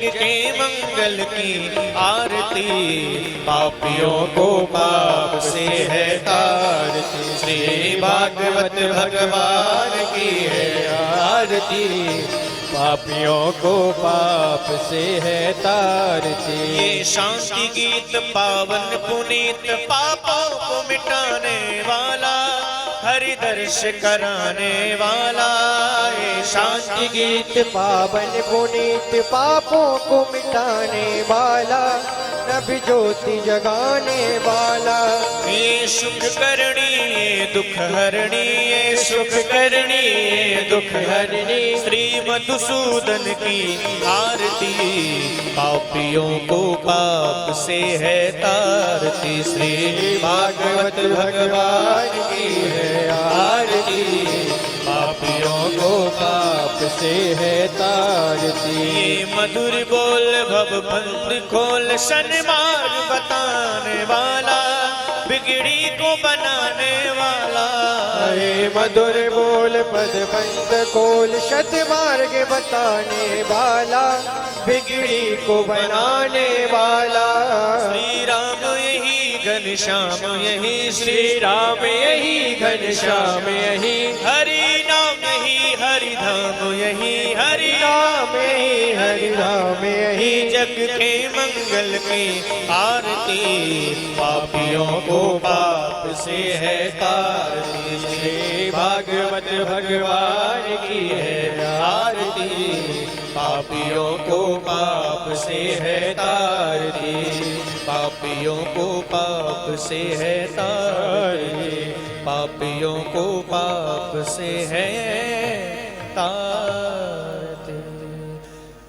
जग के मंगल की आरती, पापियों को पाप से है तारती। श्री भागवत भगवान की है आरती, पापियों को पाप से है तारती। ये शांति गीत पावन पुनीत, पापों को मिटाने वाला, हरि दर्श कराने वाला। ये शांति गीत पावन पुनीत, पापों को मिटाने वाला, नभ ज्योति जगाने वाला। ये सुख करणी ये दुख हरणी, ये सुख करणी ये दुख हरणी। श्री मधुसूदन की आरती, पापियों को पाप से है तारती। श्री भागवत भगवान की है आरती, पापियों को पाप से है तारती। ये मधुर बोल भव बंद खोल, सन्मार्ग बताने वाला, बिगड़ी को बनाने वाला। ये मधुर बोल पद बंद खोल, सन्मार्ग बताने वाला, बिगड़ी को बनाने वाला। श्री राम यही घनश्याम यही, श्री राम यही घनश्याम यही, हरि नाम यही हरि धाम यही, हरि नाम यही हरि धाम यही। जग के मंगल की आरती, पापियों को पाप से है तारती। श्री भागवत भगवान की है आरती, पापियों को पाप से है तारती। पापियों को पाप से है तारती, पापियों को पाप से है तारती।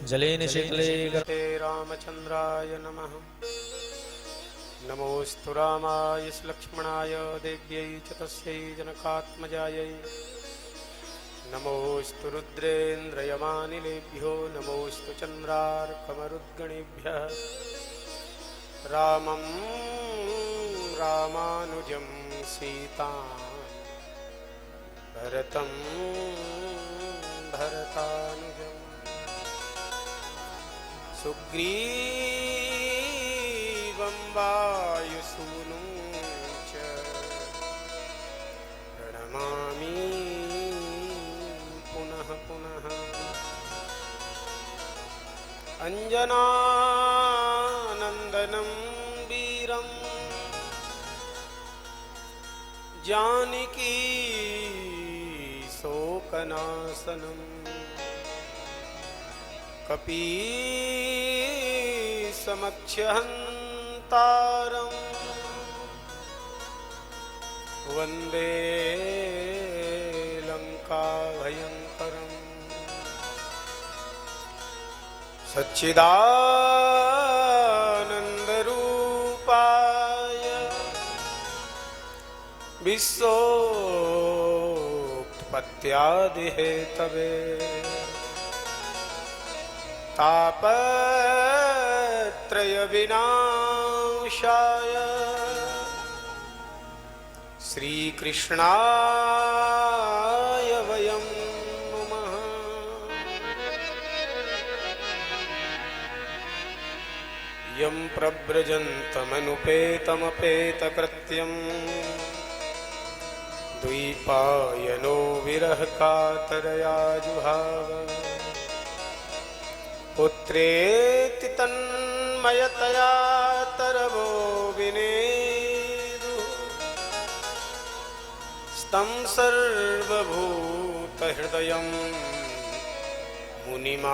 जलेन शिखले गते रामचंद्राय नमः। नमोस्तु रामाय लक्ष्मणाय देव्यै च तस्यै जनकात्मजायै। नमोस्तु रुद्रेन्द्रयमानिलेभ्यो, नमोस्तु चन्द्रार्कमरुद्गणेभ्यः। रामं रामानुजं सीतां, भरतं भरतानुजं, सुग्रीवं वायुसूनुं च प्रणमामि पुनः पुनः। अंजनानंदनं वीरं जानकी शोकनाशनं, कपीसमक्षहन्तारं वन्दे लंकाभयंकरम्। सच्चिदानन्दरूपाय विश्वोत्पत्त्यादिहेतवे, तापत्रयविनाशाय श्रीकृष्णाय वयं नमः। यं प्रव्रजन्तमनुपेतमपेतकृत्यं, द्वैपायनो विरहकातरया जुहाव। पुत्रेति तन्मयतया तरवो विनेदुः, तं सर्वभूतहृदयं मुनिमानतोऽस्मि।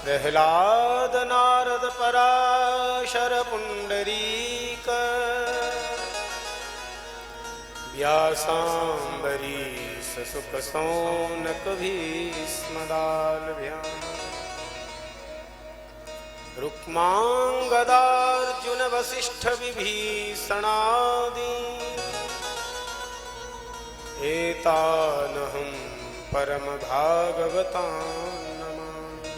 प्रह्लाद नारद पराशर पुंडरीक, व्यासाम्बरीश सुख सौनक भीष्मदालभ्याम्। रुक्मांगदार्जुन वसिष्ठ विभीषणादि, एतानहं परम भागवतान् नमामि।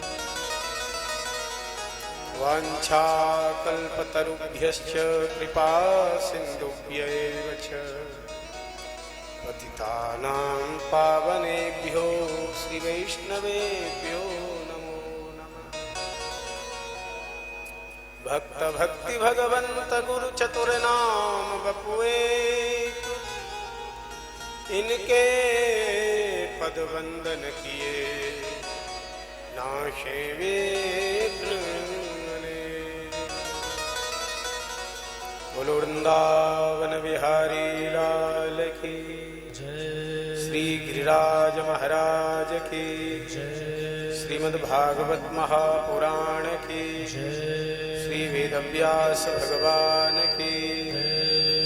वाञ्छाकल्पतरुभ्यश्च कृपा सिन्धुभ्यैव च, पतितानां पावनेभ्यो वैष्णवेभ्यो नमो नमः। भक्त भक्ति भगवंत गुरु चतुर्नाम बपुए, इनके पद वंदन किए नाशे विघ्न। बोलो वृंदावन बिहारी लाल की जय, श्री गिरिराज महाराज की जय, श्रीमद्भागवत महापुराण की जय, श्री वेदव्यास भगवान की जय,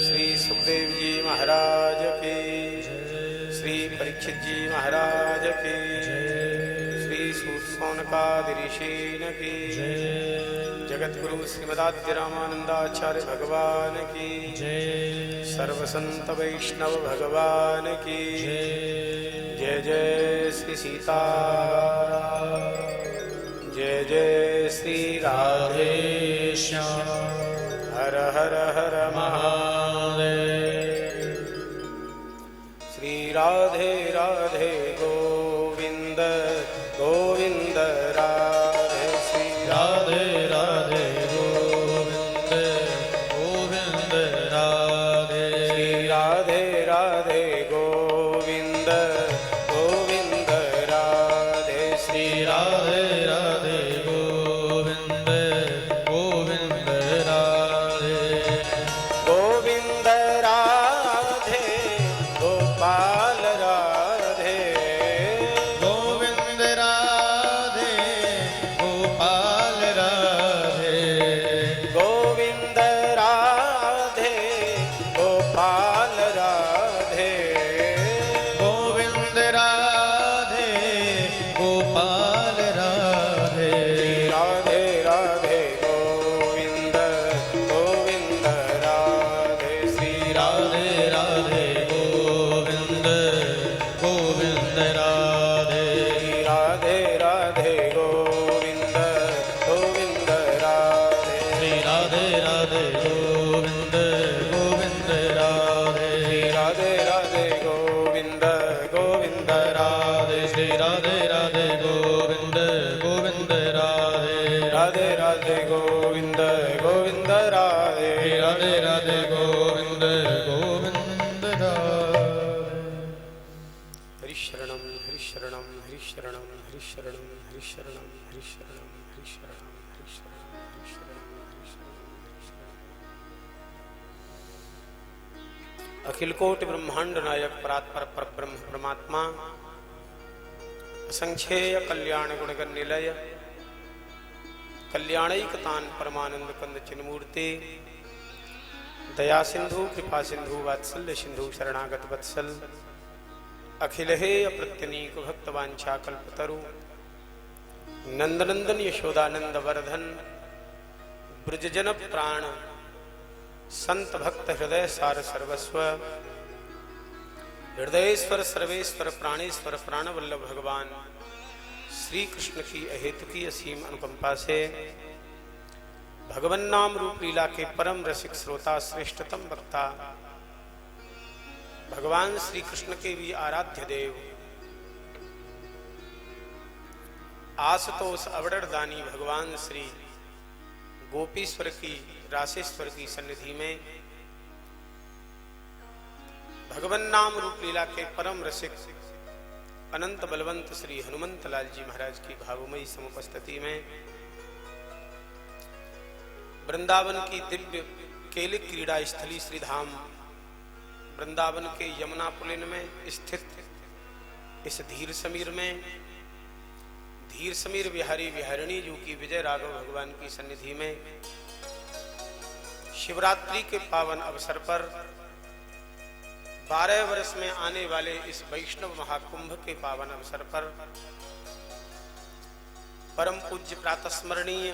श्री सुखदेव जी महाराज की जय, श्री परीक्षित जी महाराज की जय, श्री सूत ऋषीन की जय, जगत गुरु श्रीमदाद्य रामानंदाचार्य भगवान की जय, सर्व संत वैष्णव भगवान की जय। जय जय श्री सीता, जय जय श्री राधे श्याम, हर हर हर महादेव। श्री राधे राधे गोविंद गोविंद राधे, श्री राधे राधे गोविंद गोविंद राधे, श्री राधे राधे गोविंद गोविंद राधे, श्री राधे राधे गोविंद गोविंद राधे। गोविंद राधे गोपाल राधे, गोविंद राधे गोपाल राधे, गोविंद राधे गोपाल राधे, गोविंद राधे गोपाल राधे। राधे राधे गोविंद गोविंद राधे, श्री राधे राधे गोविंद गोविंद राधे, राधे राधे गोविंद गोविंद राधे, श्री राधे राधे गोविंद गोविंद राधे, राधे राधे गोविंद गोविंद राधे, श्री राधे राधे गोविंद गोविंद राधे, राधे राधे गोविंद गोविंद राधे, राधे राधे गोविंद गोविंद राधे। हरिशरणम हरिशरणम हरिशरणम हरिशरणम हरिशरणम हरिशरणम हरिशरणम हरिशरणम हरिशरणम हरिशरणम। अखिल कोटि ब्रह्मांड नायक परात्पर परब्रह्म परमात्मा, असंख्येय कल्याण गुणगण निलय, कल्याणैकतान परमानंद कंद चिन्मूर्ति, दया सिंधु कृपा सिंधु वात्सल्य सिंधु शरणागत वत्सल, अखिल हे अप्रत्यनीक भक्तवांछा कल्पतरु, नंदनंदन यशोदानंद वर्धन, ब्रजजन प्राण संत भक्त हृदय सार सर्वस्व, हृदयेश्वर सर्वेश्वर प्राणेश्वर प्राणवल्लभ भगवान श्री कृष्ण की अहेतुकी असीम अनुकंपा से भगवन नाम रूप लीला के परम रसिक श्रोता श्रेष्ठतम वक्ता भगवान श्री कृष्ण के भी आराध्य देव आशुतोष अवड़रदानी भगवान श्री गोपीश्वर की रासेश्वर की सन्निधि में भगवन नाम रूप लीला के परम रसिक अनंत बलवंत श्री हनुमंत लाल जी महाराज की भावमयी समुपस्थिति में वृंदावन की दिव्य केलिक क्रीड़ा स्थली श्री धाम वृंदावन के यमुना पुलिन में स्थित इस धीर समीर में धीर समीर बिहारी बिहारिणी जी की विजय राघव भगवान की सन्निधि में शिवरात्रि के पावन अवसर पर 12 वर्ष में आने वाले इस वैष्णव महाकुंभ के पावन अवसर पर परम पूज्य प्रातस्मरणीय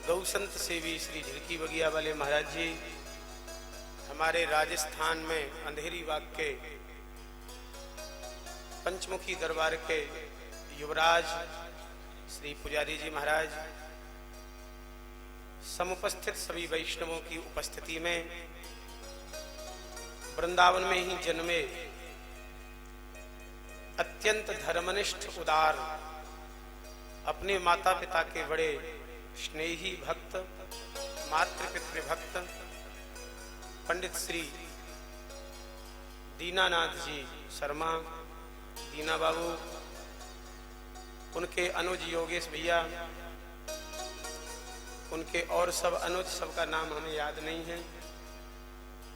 गौसंत सेवी श्री झिड़की बगिया वाले महाराज जी हमारे राजस्थान में अंधेरी बाग के पंचमुखी दरबार के युवराज श्री पुजारी जी महाराज समुपस्थित सभी वैष्णवों की उपस्थिति में वृंदावन में ही जन्मे अत्यंत धर्मनिष्ठ उदार, अपने माता पिता के बड़े स्नेही भक्त, मातृपितृ भक्त पंडित श्री दीनानाथ जी शर्मा, दीना बाबू, उनके अनुज योगेश भैया, उनके और सब अनुज, सबका नाम हमें याद नहीं है,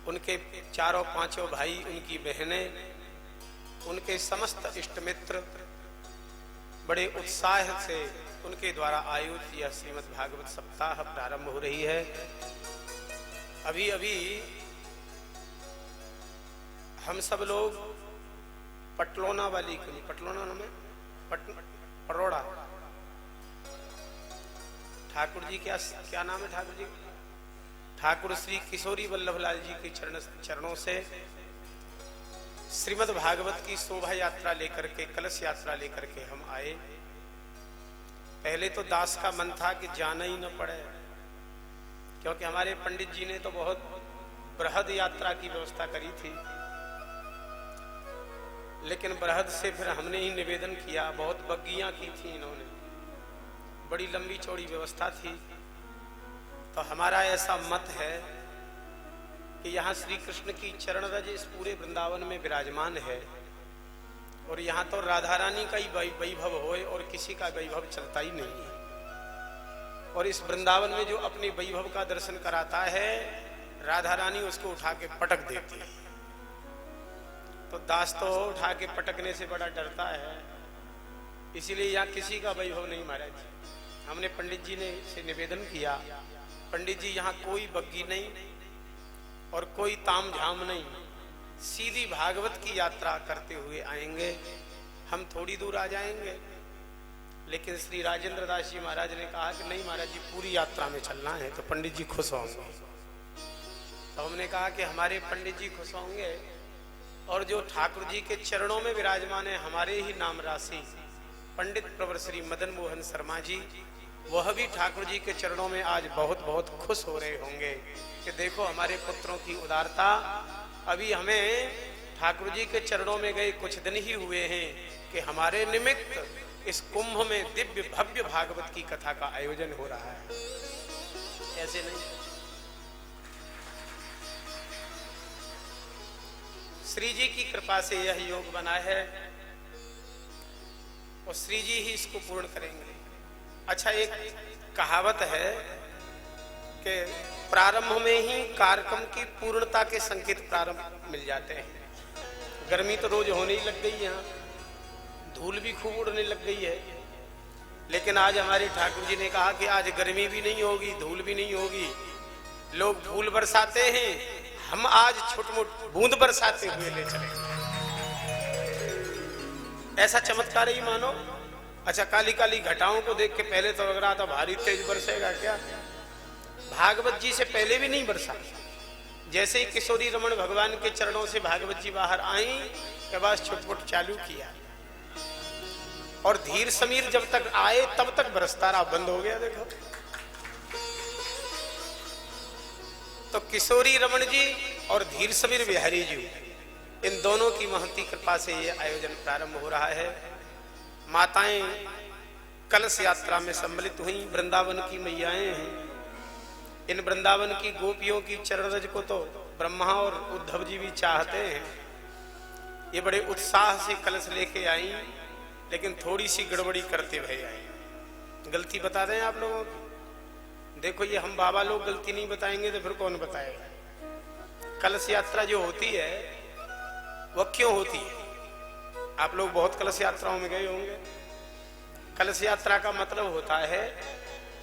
उनके चारों पांचों भाई, उनकी बहनें, उनके समस्त इष्ट मित्र बड़े उत्साह से उनके द्वारा आयोजित यह श्रीमद् भागवत सप्ताह प्रारंभ हो रही है। अभी अभी हम सब लोग पटलोना वाली, पटलोना में परोड़ा ठाकुर जी, क्या नाम है ठाकुर जी? ठाकुर श्री किशोरी वल्लभलाल जी के चरणों से श्रीमद् भागवत की शोभा यात्रा लेकर के, कलश यात्रा लेकर के हम आए। पहले तो दास का मन था कि जाना ही न पड़े, क्योंकि हमारे पंडित जी ने तो बहुत बृहद यात्रा की व्यवस्था करी थी, लेकिन बृहद से फिर हमने ही निवेदन किया। बहुत बग्गियां की थी इन्होंने, बड़ी लंबी चौड़ी व्यवस्था थी। तो हमारा ऐसा मत है कि यहाँ श्री कृष्ण की चरण रज इस पूरे वृंदावन में विराजमान है, और यहाँ तो राधा रानी का ही वैभव होए और किसी का वैभव चलता ही नहीं है। और इस वृंदावन में जो अपने वैभव का दर्शन कराता है, राधा रानी उसको उठा के पटक देती है। तो दास तो उठा के पटकने से बड़ा डरता है, इसीलिए यहाँ किसी का वैभव नहीं महाराज। हमने पंडित जी ने से निवेदन किया, पंडित जी यहाँ कोई बग्गी नहीं और कोई ताम झाम नहीं, सीधी भागवत की यात्रा करते हुए आएंगे, हम थोड़ी दूर आ जाएंगे। लेकिन श्री राजेंद्र दास जी महाराज ने कहा कि नहीं महाराज जी, पूरी यात्रा में चलना है। तो पंडित जी खुश होंगे। तो हमने कहा कि हमारे पंडित जी खुश होंगे, और जो ठाकुर जी के चरणों में विराजमान है हमारे ही नाम राशि पंडित प्रवर श्री मदन मोहन शर्मा जी, वह भी ठाकुर जी के चरणों में आज बहुत बहुत खुश हो रहे होंगे कि देखो हमारे पुत्रों की उदारता। अभी हमें ठाकुर जी के चरणों में गए कुछ दिन ही हुए हैं कि हमारे निमित्त इस कुंभ में दिव्य भव्य भागवत की कथा का आयोजन हो रहा है। ऐसे नहीं, श्री जी की कृपा से यह योग बना है और श्री जी ही इसको पूर्ण करेंगे। अच्छा, एक कहावत है कि प्रारंभ में ही कार्यक्रम की पूर्णता के संकेत प्रारंभ मिल जाते हैं। गर्मी तो रोज होने ही लग गई, यहाँ धूल भी खूब उड़ने लग गई है, लेकिन आज हमारे ठाकुर जी ने कहा कि आज गर्मी भी नहीं होगी, धूल भी नहीं होगी। लोग धूल बरसाते हैं, हम आज छोट-मोट बूंद बरसाते हुए ले चले। ऐसा चमत्कार ही मानो। अच्छा, काली काली घटाओं को देख के पहले तो लग रहा था भारी तेज बरसेगा क्या, भागवत जी से पहले भी नहीं बरसा। जैसे ही किशोरी रमन भगवान के चरणों से भागवत जी बाहर आई के बाद छुटपुट चालू किया, और धीर समीर जब तक आए तब तक बरसता रहा, बंद हो गया। देखो तो किशोरी रमन जी और धीर समीर बिहारी जी, इन दोनों की महती कृपा से ये आयोजन प्रारंभ हो रहा है। माताएं कलश यात्रा में सम्मिलित हुई, वृंदावन की मैयाएं हैं। इन वृंदावन की गोपियों की चरण रज को तो ब्रह्मा और उद्धव जी भी चाहते हैं। ये बड़े उत्साह से कलश लेके आई, लेकिन थोड़ी सी गड़बड़ी करते हुए आई। गलती बता दें आप लोगों की। देखो, ये हम बाबा लोग गलती नहीं बताएंगे तो फिर कौन बताएगा। कलश यात्रा जो होती है वह क्यों होती है? आप लोग बहुत कलश यात्राओं में गए होंगे। कलश यात्रा का मतलब होता है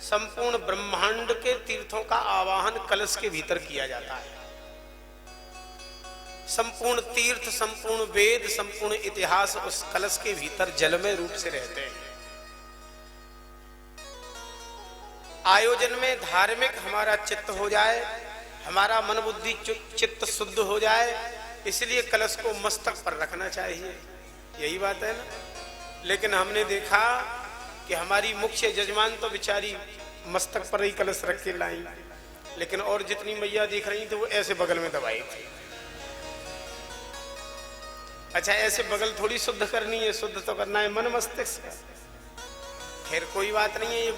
संपूर्ण ब्रह्मांड के तीर्थों का आवाहन कलश के भीतर किया जाता है। संपूर्ण तीर्थ, संपूर्ण वेद, संपूर्ण इतिहास उस कलश के भीतर जलमय रूप से रहते हैं। आयोजन में धार्मिक हमारा चित्त हो जाए, हमारा मन बुद्धि चित्त शुद्ध हो जाए, इसलिए कलश को मस्तक पर रखना चाहिए। यही बात है ना। लेकिन हमने देखा कि हमारी मुख्य जजमान तो बेचारी मस्तक पर ही कलश रख के लाई, लेकिन और जितनी मैया दिख रही थी वो ऐसे बगल में दबाई थी। अच्छा ऐसे बगल थोड़ी शुद्ध करनी है, शुद्ध तो करना है मन मस्तिष्क। खैर कोई बात नहीं है, ये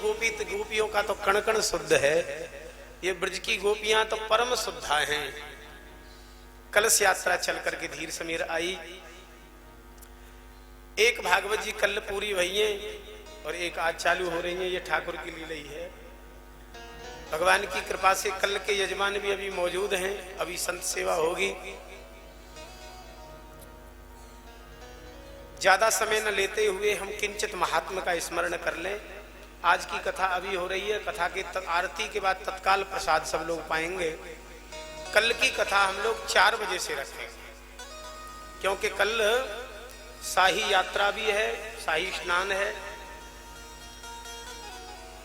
गोपियों का तो कण कण शुद्ध है, ये ब्रज की गोपियां तो परम शुद्धा हैं। कलश यात्रा चल करके धीर समीर आई। एक भागवत जी कल पूरी हुई है और एक आज चालू हो रही है, ये ठाकुर की लीला ही है। भगवान की कृपा से कल के यजमान भी अभी मौजूद हैं, अभी संत सेवा होगी। ज्यादा समय न लेते हुए हम किंचित महात्मा का स्मरण कर लें। आज की कथा अभी हो रही है, कथा के आरती के बाद तत्काल प्रसाद सब लोग पाएंगे। कल की कथा हम लोग 4 बजे से रखेंगे, क्योंकि कल शाही यात्रा भी है, शाही स्नान है।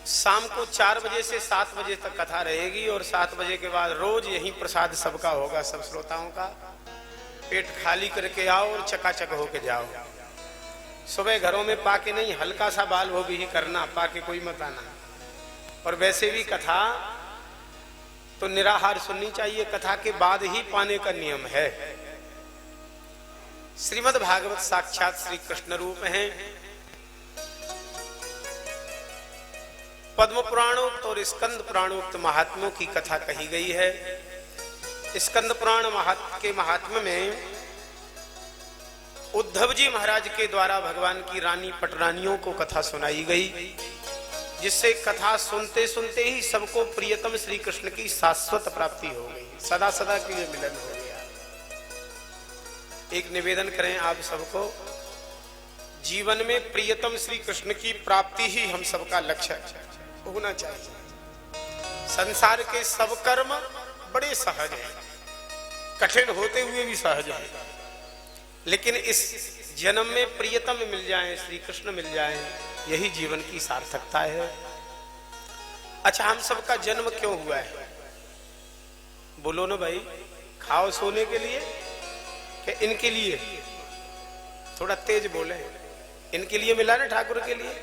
शाम को 4 बजे से 7 बजे तक कथा रहेगी और 7 बजे के बाद रोज यही प्रसाद सबका होगा, सब श्रोताओं का। पेट खाली करके आओ और चकाचक होके जाओ। सुबह घरों में पाके नहीं, हल्का सा बाल भोग ही करना, पाके कोई मत आना। और वैसे भी कथा तो निराहार सुननी चाहिए, कथा के बाद ही पाने का नियम है। श्रीमद् भागवत साक्षात श्री कृष्ण रूप हैं। पद्म पुराणोक्त और स्कंद पुराणोक्त महात्म्यों की कथा कही गई है। स्कंद पुराण के महात्म्य में उद्धव जी महाराज के द्वारा भगवान की रानी पटरानियों को कथा सुनाई गई, जिससे कथा सुनते सुनते ही सबको प्रियतम श्री कृष्ण की शाश्वत प्राप्ति हो गई, सदा सदा के लिए मिलन हो गया। एक निवेदन करें आप सबको, जीवन में प्रियतम श्री कृष्ण की प्राप्ति ही हम सबका लक्ष्य होना चाहिए। संसार के सब कर्म बड़े सहज हैं, कठिन होते हुए भी सहज हैं, लेकिन इस जन्म में प्रियतम मिल जाए, श्री कृष्ण मिल जाए, यही जीवन की सार्थकता है। अच्छा, हम सबका जन्म क्यों हुआ है? बोलो ना भाई, खाओ सोने के लिए कि इनके लिए? थोड़ा तेज बोले। इनके लिए मिला ना, ठाकुर के लिए।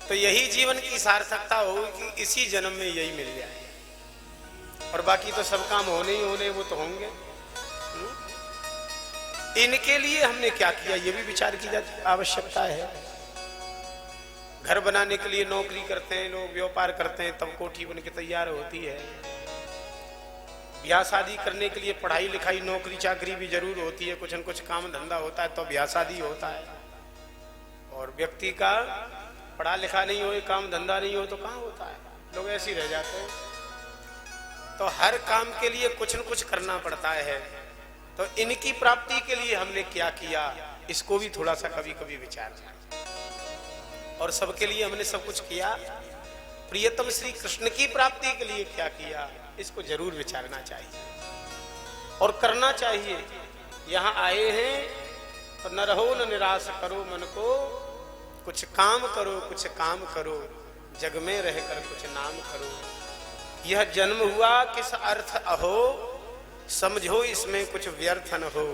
तो यही जीवन की सार्थकता हो कि इसी जन्म में यही मिल जाए, और बाकी तो सब काम होने ही होने, वो तो होंगे। इनके लिए हमने क्या किया, ये भी विचार की जाती आवश्यकता है। घर बनाने के लिए नौकरी करते हैं लोग, व्यापार करते हैं, तब कोठी बन के तैयार होती है। ब्याह शादी करने के लिए पढ़ाई लिखाई नौकरी चाकरी भी जरूर होती है, कुछ न कुछ काम धंधा होता है तो ब्याह शादी होता है। और व्यक्ति का पढ़ा लिखा नहीं हो, काम धंधा नहीं हो तो कहाँ होता है, लोग ऐसे ही रह जाते हैं। तो हर काम के लिए कुछ न कुछ करना पड़ता है। तो इनकी प्राप्ति के लिए हमने क्या किया, इसको भी थोड़ा सा कभी कभी विचारना। और सबके लिए हमने सब कुछ किया, प्रियतम श्री कृष्ण की प्राप्ति के लिए क्या किया, इसको जरूर विचारना चाहिए और करना चाहिए। यहाँ आए हैं तो न रहो न निराश करो मन को, कुछ काम करो, कुछ काम करो, जग में रहकर कुछ नाम करो। यह जन्म हुआ किस अर्थ अहो, समझो इसमें कुछ व्यर्थ न हो।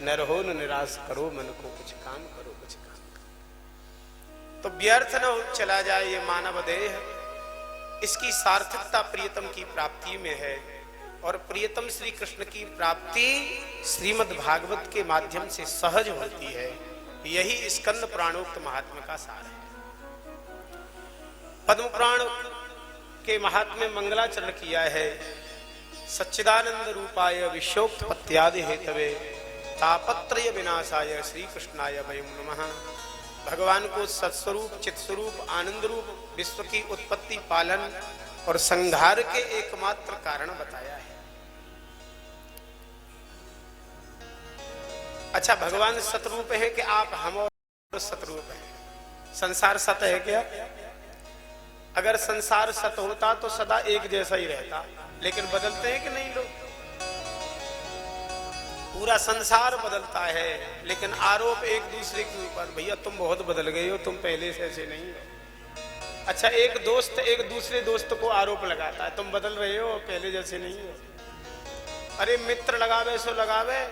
न रहो न निराश करो मन को, कुछ काम करो, कुछ काम करो। तो व्यर्थ न हो चला जाए ये मानव देह, इसकी सार्थकता प्रियतम की प्राप्ति में है। और प्रियतम श्री कृष्ण की प्राप्ति श्रीमद् भागवत के माध्यम से सहज होती है। यही स्कंद पुराणोक्त महात्म्य का सार है। पद्म पुराण के महात्म्य मंगलाचरण किया है। सच्चिदानंद रूपाय विश्वोत्पत्त्यादि हेतवे तापत्रय विनाशाय श्री कृष्णाय वयं नमः। भगवान को सत्स्वरूप, चित्स्वरूप, आनंद रूप, विश्व की उत्पत्ति, पालन और संहार के एकमात्र कारण बताया है। अच्छा, भगवान सतरूप है कि आप हम और सतरूप हैं? संसार सत है क्या? अगर संसार सत होता तो सदा एक जैसा ही रहता, लेकिन बदलते हैं कि नहीं लोग? पूरा संसार बदलता है, लेकिन आरोप एक दूसरे के ऊपर, भैया तुम बहुत बदल गए हो, तुम पहले से ऐसे नहीं हो। अच्छा, एक दोस्त एक दूसरे दोस्त को आरोप लगाता है, तुम बदल रहे हो, पहले जैसे नहीं हो। अरे मित्र लगावे सो लगावे,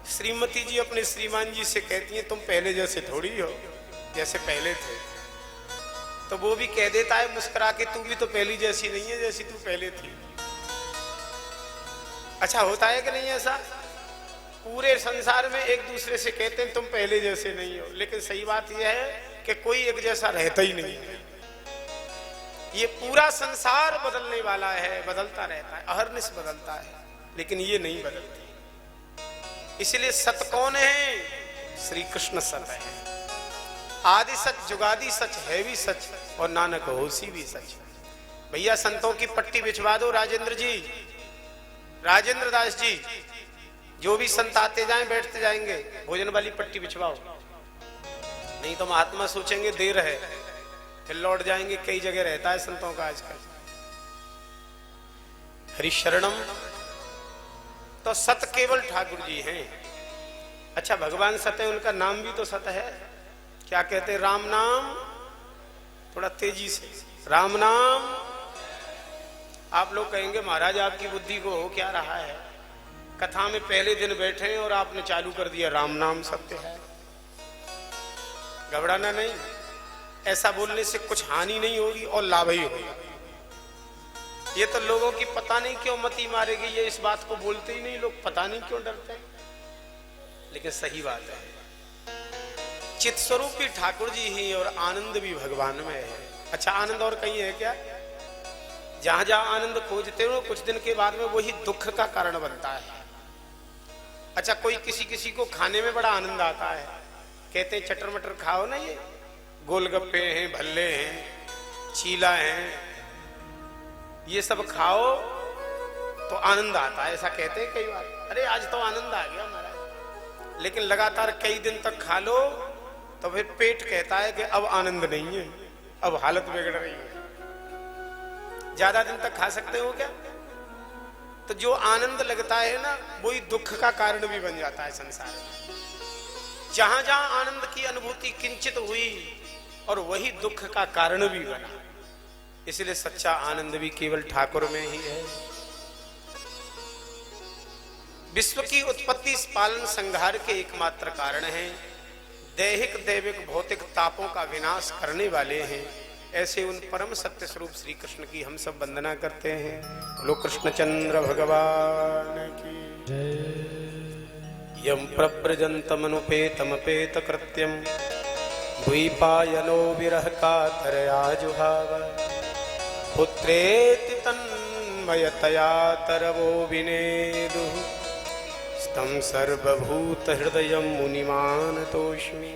श्रीमती जी अपने श्रीमान जी से कहती हैं तुम पहले जैसे थोड़ी हो, जैसे पहले थे। तो वो भी कह देता है मुस्कुरा के, तू भी तो पहली जैसी नहीं है जैसी तू पहले थी। अच्छा, होता है कि नहीं ऐसा? पूरे संसार में एक दूसरे से कहते हैं तुम पहले जैसे नहीं हो, लेकिन सही बात यह है कि कोई एक जैसा रहता ही नहीं है। ये पूरा संसार बदलने वाला है, बदलता रहता है, अहरनिश बदलता है, लेकिन ये नहीं बदलती। इसलिए सत कौन है? श्री कृष्ण सत है। आदि सच, जुगादि सच, है भी सच और नानक होसी भी सच। भैया संतों की पट्टी बिछवा दो राजेंद्र जी, राजेंद्र दास जी, जो भी संत आते जाएं बैठते जाएंगे, भोजन वाली पट्टी बिछवाओ, नहीं तो महात्मा सोचेंगे देर है, फिर लौट जाएंगे। कई जगह रहता है संतों का आजकल। हरिशरणम तो सत केवल ठाकुर जी हैं। अच्छा, भगवान सत है, उनका नाम भी तो सत है। क्या कहते हैं? राम नाम, थोड़ा तेजी से, राम नाम। आप लोग कहेंगे महाराज आपकी बुद्धि को हो क्या रहा है, कथा में पहले दिन बैठे और आपने चालू कर दिया राम नाम सत्य है। घबराना नहीं, ऐसा बोलने से कुछ हानि नहीं होगी और लाभ ही होगा। ये तो लोगों की पता नहीं क्यों मती मारेगी, ये इस बात को बोलते ही नहीं लोग, पता नहीं क्यों डरते हैं, लेकिन सही बात है। चित स्वरूप भी ठाकुर जी ही और आनंद भी भगवान में है। अच्छा, आनंद और कहीं है क्या? जहां जहां आनंद खोजते हो कुछ दिन के बाद में वही दुख का कारण बनता है। अच्छा, कोई किसी किसी को खाने में बड़ा आनंद आता है, कहते हैं चटर मटर खाओ ना, ये गोलगप्पे हैं, भल्ले हैं, चीला हैं, ये सब खाओ तो आनंद आता है, ऐसा कहते हैं कई बार। अरे आज तो आनंद आ गया हमारा, लेकिन लगातार कई दिन तक खा लो तो फिर पेट कहता है कि अब आनंद नहीं है, अब हालत बिगड़ रही है। ज्यादा दिन तक खा सकते हो क्या? तो जो आनंद लगता है ना, वही दुख का कारण भी बन जाता है संसार में। जहां जहां आनंद की अनुभूति किंचित हुई और वही दुख का कारण भी बना। इसलिए सच्चा आनंद भी केवल ठाकुर में ही है। विश्व की उत्पत्ति पालन संहार के एकमात्र कारण हैं, दैहिक दैविक भौतिक तापों का विनाश करने वाले हैं। ऐसे उन परम सत्य स्वरूप श्री कृष्ण की हम सब वंदना करते हैं। बोलो कृष्णचंद्र भगवान की जय। यम प्रव्रजन्तमनुपेतमपेत कृत्यम द्वीपायनो विरह कातरया जुहाव पुत्रेति तन्मयतया तरवो विनेदुः तं सर्वभूत हृदयं मुनिमानतोऽस्मि।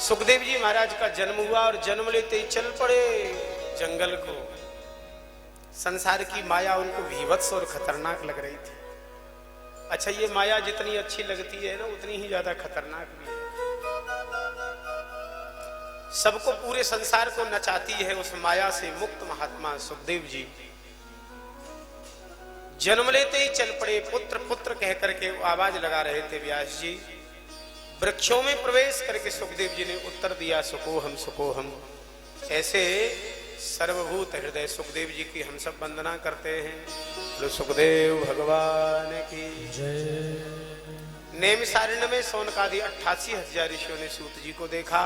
सुखदेव जी महाराज का जन्म हुआ और जन्म लेते ही चल पड़े जंगल को। संसार की माया उनको विभत्स और खतरनाक लग रही थी। अच्छा, ये माया जितनी अच्छी लगती है ना, उतनी ही ज्यादा खतरनाक भी है। सबको, पूरे संसार को नचाती है उस माया से मुक्त महात्मा सुखदेव जी जन्म लेते ही चल पड़े। पुत्र पुत्र कह करके आवाज लगा रहे थे व्यास जी। वृक्षों में प्रवेश करके सुखदेव जी ने उत्तर दिया सुकोहम सुकोहम। ऐसे सर्वभूत हृदय सुखदेव जी की हम सब वंदना करते हैं। तो सुखदेव भगवान की जय। नैमिषारण्य में शौनकादि 88,000 ऋषियों ने सूत जी को देखा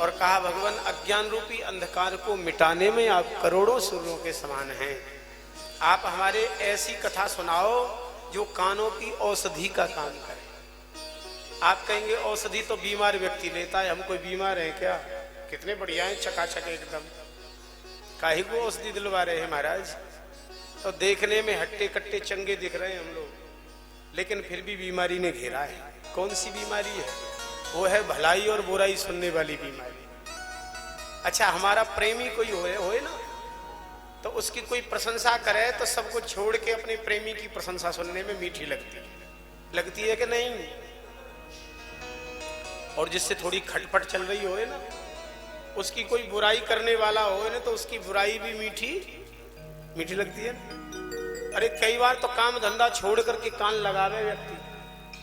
और कहा, भगवान अज्ञान रूपी अंधकार को मिटाने में आप करोड़ों सूर्यों के समान हैं। आप हमारे ऐसी कथा सुनाओ जो कानों की औषधि का काम करे। आप कहेंगे औषधि तो बीमार व्यक्ति लेता है, हम कोई बीमार हैं क्या? कितने बढ़िया हैं, चकाचक एकदम, काहे को औषधि दिलवा रहे हैं महाराज? तो देखने में हट्टे कट्टे चंगे दिख रहे हैं हम लोग, लेकिन फिर भी बीमारी ने घेरा है। कौन सी बीमारी है? वो है भलाई और बुराई सुनने वाली बीमारी। अच्छा, हमारा प्रेमी कोई होए ना, तो उसकी कोई प्रशंसा करे तो सबको छोड़ के अपने प्रेमी की प्रशंसा सुनने में मीठी लगती है कि नहीं? और जिससे थोड़ी खटपट चल रही होए ना, उसकी कोई बुराई करने वाला होए ना, तो उसकी बुराई भी मीठी लगती है। अरे कई बार तो काम धंधा छोड़ करके कान लगावे व्यक्ति,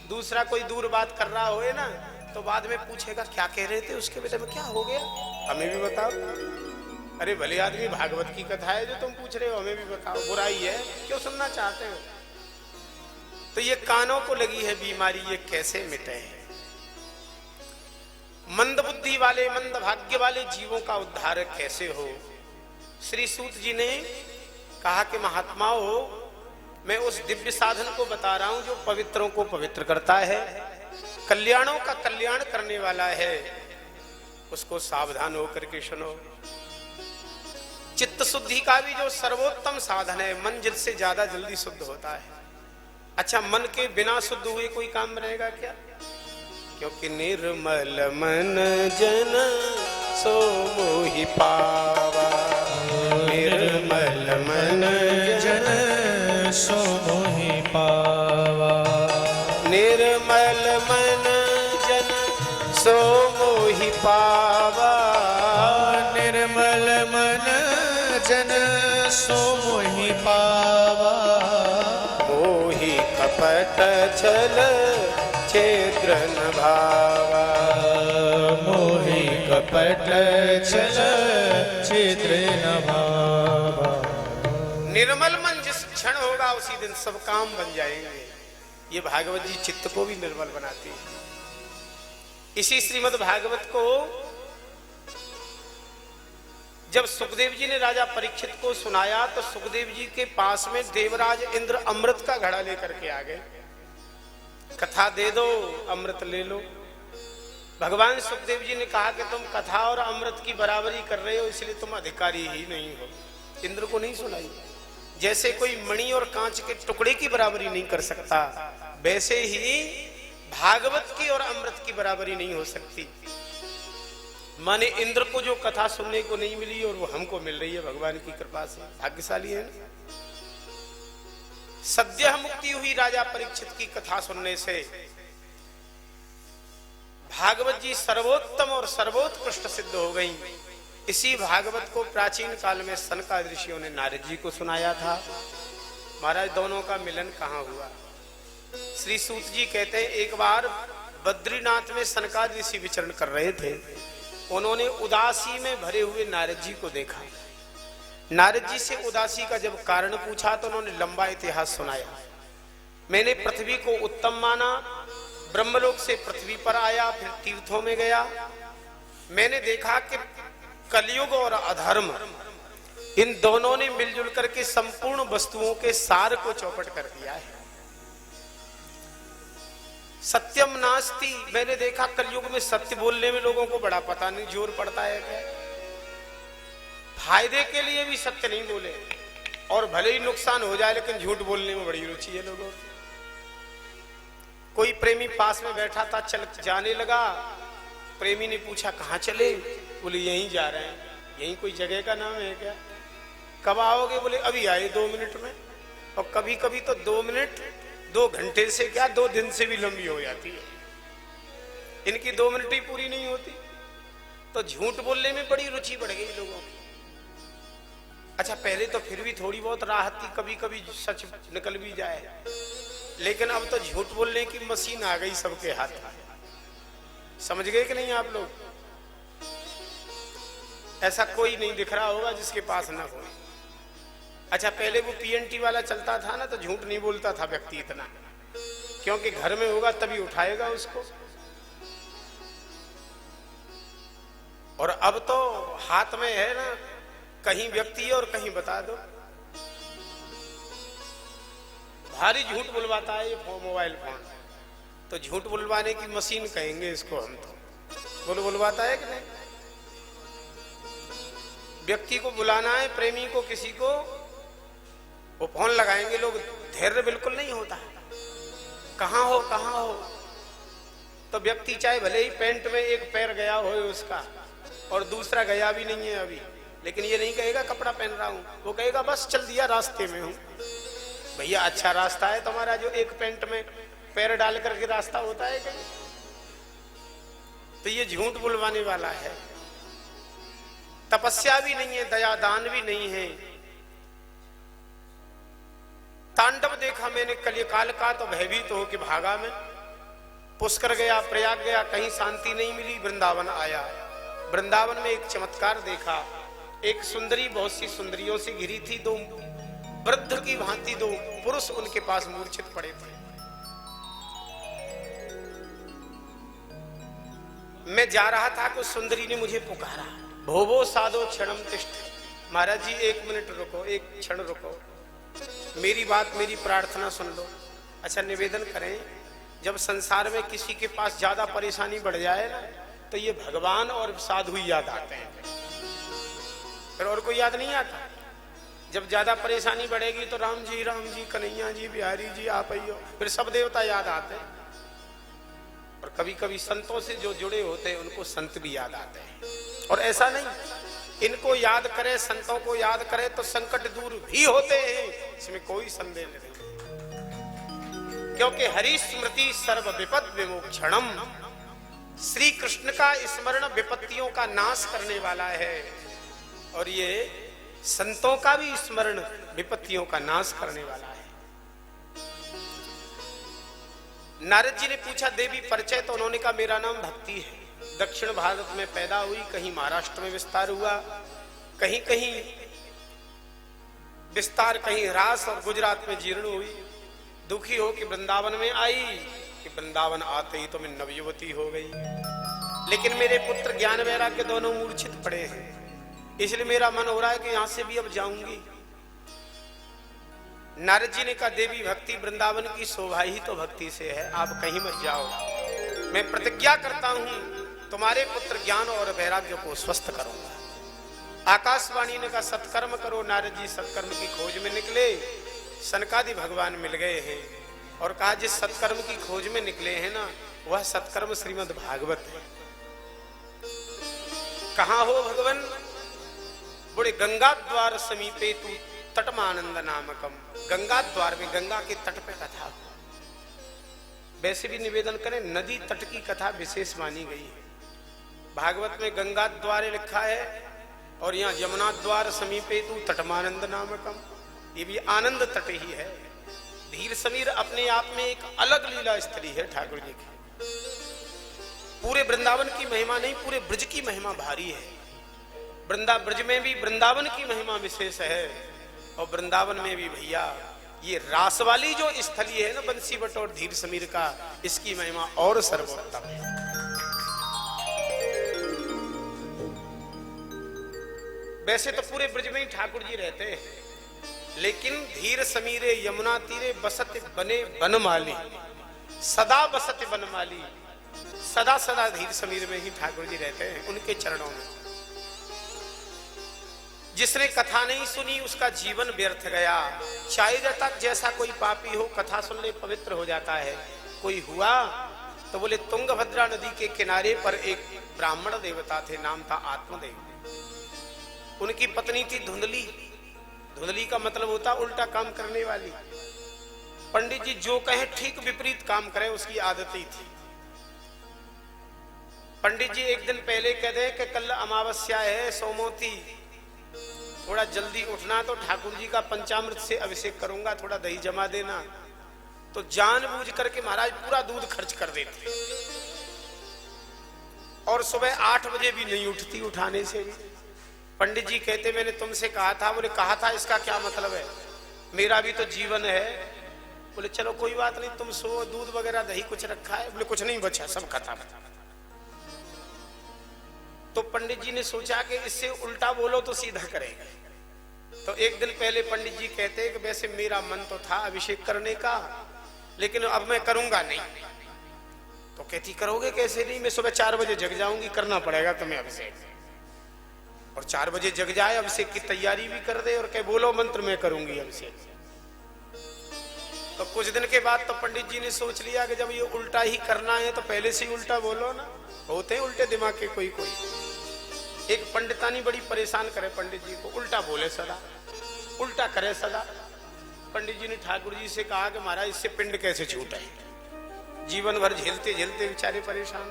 दूसरा कोई दूर बात कर रहा होए ना, तो बाद में पूछेगा क्या कह रहे थे, उसके बेटे में क्या हो गया, हमें भी बताओ। अरे भले आदमी, भागवत की कथा है जो तुम पूछ रहे हो, हमें भी बताओ। बुराई है, क्यों सुनना चाहते हो? तो ये कानों को लगी है बीमारी, ये कैसे मिटे? मंद बुद्धि वाले, मंद भाग्य वाले जीवों का उद्धार कैसे हो? श्री सूत जी ने कहा कि महात्माओं, मैं उस दिव्य साधन को बता रहा हूं जो पवित्रों को पवित्र करता है, कल्याणों का कल्याण करने वाला है। उसको सावधान होकर के सुनो। चित्त शुद्धि का भी जो सर्वोत्तम साधन है, मन जिससे ज्यादा जल्दी शुद्ध होता है। अच्छा, मन के बिना शुद्ध हुए कोई काम रहेगा क्या? क्योंकि निर्मल मन जन सो मोहि पावा, निर्मल मन जन सो मोहि पावा, निर्मल मन जन सो मोहि पावा, निर्मल मन जन सो मोहि पावा, मोहि कपट छल छिद्र न भावा, मोहि कपट छल छिद्र न भावा। निर्मल मन जिस क्षण होगा उसी दिन सब काम बन जाएंगे। ये भागवत जी चित्त को भी निर्मल बनाती है। इसी श्रीमद् भागवत को जब सुखदेव जी ने राजा परीक्षित को सुनाया तो सुखदेव जी के पास में देवराज इंद्र अमृत का घड़ा लेकर के आ गए। कथा दे दो, अमृत ले लो। भगवान सुखदेव जी ने कहा कि तुम कथा और अमृत की बराबरी कर रहे हो, इसलिए तुम अधिकारी ही नहीं हो। इंद्र को नहीं सुनाई। जैसे कोई मणि और कांच के टुकड़े की बराबरी नहीं कर सकता, वैसे ही भागवत की और अमृत की बराबरी नहीं हो सकती। माने इंद्र को जो कथा सुनने को नहीं मिली और वो हमको मिल रही है भगवान की कृपा से, भाग्यशाली है ना। सद्य मुक्ति हुई राजा परीक्षित की कथा सुनने से। भागवत जी सर्वोत्तम और सर्वोत्कृष्ट सिद्ध हो गई। इसी भागवत को प्राचीन काल में सनकादि ऋषियों ने नारद जी को सुनाया था। महाराज, दोनों का मिलन कहाँ हुआ? श्री सूत जी कहते हैं, एक बार बद्रीनाथ में सनकादि ऋषि विचरण कर रहे थे। उन्होंने उदासी में भरे हुए नारद जी को देखा। नारद जी से उदासी का जब कारण पूछा तो उन्होंने लंबा इतिहास सुनाया। मैंने पृथ्वी को उत्तम माना, ब्रह्मलोक से पृथ्वी पर आया, फिर तीर्थों में गया। मैंने देखा कि कलयुग और अधर्म, इन दोनों ने मिलजुल करके संपूर्ण वस्तुओं के सार को चौपट कर दिया है। सत्यम नास्ति, मैंने देखा कलयुग में सत्य बोलने में लोगों को बड़ा पता नहीं जोर पड़ता है क्या। फायदे के लिए भी सत्य नहीं बोले और भले ही नुकसान हो जाए, लेकिन झूठ बोलने में बड़ी रुचि है लोगों की। कोई प्रेमी पास में बैठा था, चल जाने लगा। प्रेमी ने पूछा कहाँ चले? बोले यहीं जा रहे हैं। यहीं कोई जगह का नाम है क्या? कब आओगे? बोले अभी आए 2 मिनट में। और कभी कभी तो 2 मिनट 2 घंटे से क्या 2 दिन से भी लंबी हो जाती है। इनकी 2 मिनट ही पूरी नहीं होती। तो झूठ बोलने में बड़ी रुचि बढ़ गई लोगों की। अच्छा, पहले तो फिर भी थोड़ी बहुत राहत थी, कभी कभी सच निकल भी जाए, लेकिन अब तो झूठ बोलने की मशीन आ गई सबके हाथ में। समझ गए कि नहीं आप लोग? ऐसा कोई नहीं दिख रहा होगा जिसके पास ना हो। अच्छा, पहले वो पीएनटी वाला चलता था ना, तो झूठ नहीं बोलता था व्यक्ति इतना, क्योंकि घर में होगा तभी उठाएगा उसको। और अब तो हाथ में है ना, कहीं व्यक्ति है और कहीं बता दो। भारी झूठ बुलवाता है ये मोबाइल फोन। तो झूठ बुलवाने की मशीन कहेंगे इसको हम तो। बुलवाता है कि नहीं? व्यक्ति को बुलाना है, प्रेमी को, किसी को, वो फोन लगाएंगे लोग। धैर्य बिल्कुल नहीं होता। कहाँ हो कहाँ हो? तो व्यक्ति चाहे भले ही पैंट में एक पैर गया हो उसका और दूसरा गया भी नहीं है अभी, लेकिन ये नहीं कहेगा कपड़ा पहन रहा हूं। वो कहेगा बस चल दिया, रास्ते में हूं। भैया अच्छा रास्ता है तुम्हारा जो एक पैंट में पैर डाल करके रास्ता होता है क्या? तो ये झूठ बुलवाने वाला है। तपस्या भी नहीं है, दया दान भी नहीं है। तांडव देखा मैंने कलिकाल का, तो भयभीत हो के भागा मैं। पुष्कर गया, प्रयाग गया, कहीं शांति नहीं मिली। वृंदावन आया। वृंदावन में एक चमत्कार देखा। एक सुंदरी बहुत सी सुंदरियों से घिरी थी। 2 वृद्ध की भांति 2 पुरुष उनके पास मूर्छित पड़े थे। मैं जा रहा था कि सुंदरी ने मुझे पुकारा, भोवो साधो क्षणम तिष्ठ। महाराज जी 1 मिनट रुको, 1 क्षण रुको। मेरी बात, मेरी प्रार्थना सुन लो। अच्छा, निवेदन करें, जब संसार में किसी के पास ज्यादा परेशानी बढ़ जाए ना, तो ये भगवान और साधु ही याद आते हैं, फिर और कोई याद नहीं आता। जब ज्यादा परेशानी बढ़ेगी तो राम जी, कन्हैया जी, बिहारी जी, आप आइयो, फिर सब देवता याद आते हैं। और कभी कभी संतों से जो जुड़े होते हैं उनको संत भी याद आते हैं। और ऐसा नहीं, इनको याद करे, संतों को याद करे तो संकट दूर भी होते हैं, इसमें कोई संदेह नहीं। क्योंकि हरि स्मृति सर्व विपद विमोक्षणम, श्री कृष्ण का स्मरण विपत्तियों का नाश करने वाला है, और ये संतों का भी स्मरण विपत्तियों का नाश करने वाला है। नारद जी ने पूछा देवी परिचय, तो उन्होंने कहा मेरा नाम भक्ति है। दक्षिण भारत में पैदा हुई, कहीं महाराष्ट्र में विस्तार हुआ, कहीं कहीं विस्तार, कहीं ह्रास, और गुजरात में जीर्ण हुई। दुखी हो कि वृंदावन में आई, कि वृंदावन आते ही तो मैं नवयुवती हो गई, लेकिन मेरे पुत्र ज्ञान वैराग्य दोनों मूर्छित पड़े हैं, इसलिए मेरा मन हो रहा है कि यहां से भी अब जाऊंगी। नारद जी ने कहा देवी भक्ति, वृंदावन की शोभा ही तो भक्ति से है, आप कहीं मत जाओ। मैं प्रतिज्ञा करता हूं तुम्हारे पुत्र ज्ञान और वैराग्य को स्वस्थ करूंगा। आकाशवाणी ने कहा सत्कर्म करो। नारद जी सत्कर्म की खोज में निकले, सनकादि भगवान मिल गए हैं और कहा जिस सत्कर्म की खोज में निकले हैं ना, वह सत्कर्म श्रीमद् भागवत है। कहां हो भगवान? बोले गंगा द्वार समीपे तू तटमानंद नामकम, गंगा द्वार में, गंगा के तट पे कथा हो। वैसे भी निवेदन करें, नदी तट की कथा विशेष मानी गई है। भागवत में गंगा द्वार लिखा है और यहाँ यमुना द्वार समीपे तू तटमानंद नामकम, ये भी आनंद तट ही है। धीर समीर अपने आप में एक अलग लीला स्त्री है ठाकुर जी की। पूरे वृंदावन की महिमा नहीं, पूरे ब्रज की महिमा भारी है। ब्रज में भी वृंदावन की महिमा विशेष है, और वृंदावन में भी भैया ये रास वाली जो स्थली है ना, बंसी बट और धीर समीर का, इसकी महिमा और सर्वोत्तम है। वैसे तो पूरे ब्रज में ही ठाकुर जी रहते हैं, लेकिन धीर समीरे यमुना तीरे बसत बने बनमाली, सदा बसत बनमाली, सदा सदा धीर समीर में ही ठाकुर जी रहते हैं, उनके चरणों में। जिसने कथा नहीं सुनी उसका जीवन व्यर्थ गया। चाहे तक जैसा कोई पापी हो, कथा सुन ले पवित्र हो जाता है। कोई हुआ तो बोले तुंगभद्रा नदी के किनारे पर एक ब्राह्मण देवता थे, नाम था आत्मदेव। उनकी पत्नी थी धुंधली। धुंधली का मतलब होता उल्टा काम करने वाली। पंडित जी जो कहे ठीक विपरीत काम करे, उसकी आदत ही थी। पंडित जी एक दिन पहले कह दे कि कल अमावस्या है, सोमवती, थोड़ा जल्दी उठना, तो ठाकुर जी का पंचामृत से अभिषेक करूंगा, थोड़ा दही जमा देना। तो जानबूझ करके महाराज पूरा दूध खर्च कर देते, और सुबह 8 बजे भी नहीं उठती, उठाने से भी। पंडित जी कहते मैंने तुमसे कहा था। बोले कहा था, इसका क्या मतलब है? मेरा भी तो जीवन है। बोले चलो कोई बात नहीं, तुम सो, दूध वगैरह दही कुछ रखा है? बोले कुछ नहीं बचा, सब खत्म। तो पंडित जी ने सोचा कि इससे उल्टा बोलो तो सीधा करेगा। तो एक दिन पहले पंडित जी कहते कि वैसे मेरा मन तो था अभिषेक करने का, लेकिन अब मैं करूंगा नहीं। तो कहती करोगे कैसे नहीं? मैं सुबह 4 बजे जग जाऊंगी, करना पड़ेगा तुम्हें अभिषेक। और 4 बजे जग जाए, अभिषेक की तैयारी भी कर दे और कह बोलो मंत्र, मैं करूंगी अभिषेक। तो कुछ दिन के बाद तो पंडित जी ने सोच लिया कि जब ये उल्टा ही करना है तो पहले से ही उल्टा बोलो ना। होते हैं उल्टे दिमाग के कोई कोई। एक पंडितानी बड़ी परेशान करे पंडित जी को, उल्टा बोले सदा, उल्टा करे सदा। पंडित जी ने ठाकुर जी से कहा कि महाराज इससे पिंड कैसे छूटे, जीवन भर झेलते झेलते बेचारे परेशान।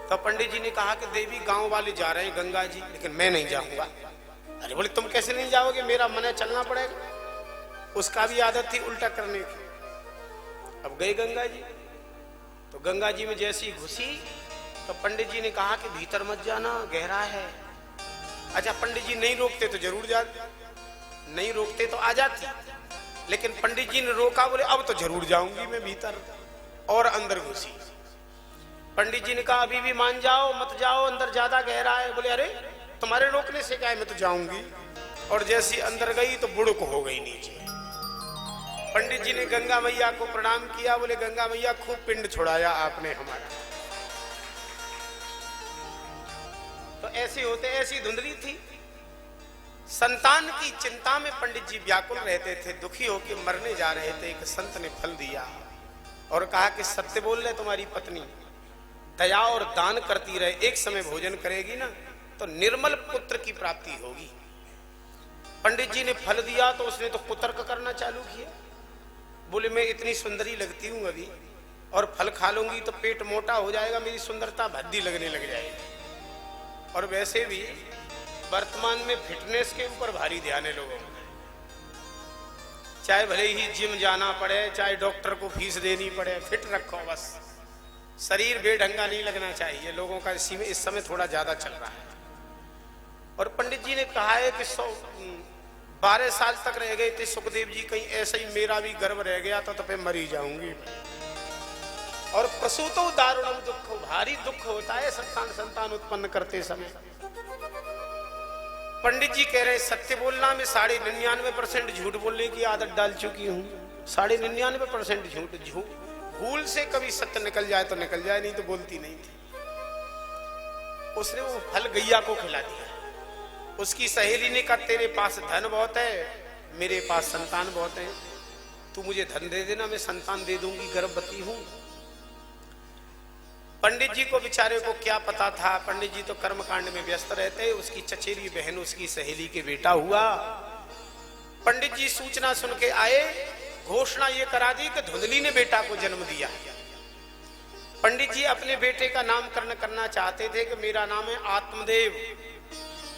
तो पंडित जी ने कहा कि देवी गांव वाले जा रहे हैं गंगा जी, लेकिन मैं नहीं जाऊंगा। अरे बोले तुम कैसे नहीं जाओगे? मेरा मन है, चलना पड़ेगा। उसका भी आदत थी उल्टा करने की। अब गए गंगा जी, तो गंगा जी में जैसी घुसी तो पंडित जी ने कहा कि भीतर मत जाना, गहरा है। अच्छा, पंडित जी नहीं रोकते तो जरूर जाती, नहीं रोकते तो आ जाती, लेकिन पंडित जी ने रोका। बोले अब तो जरूर जाऊंगी मैं भीतर, और अंदर घुसी। पंडित जी ने कहा अभी भी मान जाओ, मत जाओ, अंदर ज्यादा गहरा है। बोले अरे तुम्हारे रोकने से क्या है, मैं तो जाऊंगी। और जैसी अंदर गई तो बुड़क हो गई नीचे। पंडित जी ने गंगा मैया को प्रणाम किया, बोले गंगा मैया खूब पिंड छुड़ाया आपने हमारा। तो ऐसे होते, ऐसी धुंधली थी। संतान की चिंता में पंडित जी व्याकुल रहते थे, दुखी होकर मरने जा रहे थे। एक संत ने फल दिया और कहा कि सत्य बोल रहे, तुम्हारी पत्नी दया और दान करती रहे, एक समय भोजन करेगी ना तो निर्मल पुत्र की प्राप्ति होगी। पंडित जी ने फल दिया तो उसने तो कुतर्क करना चालू किया। बोले मैं इतनी सुंदरी लगती हूं अभी, और फल खा लूंगी तो पेट मोटा हो जाएगा, मेरी सुंदरता भद्दी लगने लग जाएगी। और वैसे भी वर्तमान में फिटनेस के ऊपर भारी ध्यान है लोगों में। चाहे भले ही जिम जाना पड़े, चाहे डॉक्टर को फीस देनी पड़े, फिट रखो बस, शरीर बेढंगा नहीं लगना चाहिए। लोगों का इस समय थोड़ा ज्यादा चल रहा है। और पंडित जी ने कहा है कि 12 साल तक रह गए थे सुखदेव जी, कहीं ऐसा ही मेरा भी गर्भ रह गया तो फिर मरी जाऊंगी। और प्रसूतो दारुणम दुख, भारी दुख होता है संतान उत्पन्न करते समय। पंडित जी कह रहे सत्य बोलना, मैं 99.99% झूठ बोलने की आदत डाल चुकी हूँ। 99.99% झूठ। भूल से कभी सत्य निकल जाए तो निकल जाए, नहीं तो बोलती नहीं थी। उसने वो फल गैया को खिला दिया। उसकी सहेली ने कहा तेरे पास धन बहुत है, मेरे पास संतान बहुत है, तू मुझे धन दे देना, मैं संतान दे दूंगी, गर्भवती हूं। पंडित जी को बेचारे को क्या पता था, पंडित जी तो कर्मकांड में व्यस्त रहते। उसकी चचेरी बहन उसकी सहेली के बेटा हुआ। पंडित जी सूचना सुन के आए, घोषणा ये करा दी कि धुंधली ने बेटा को जन्म दिया। पंडित जी अपने बेटे का नामकरण करना चाहते थे कि मेरा नाम है आत्मदेव,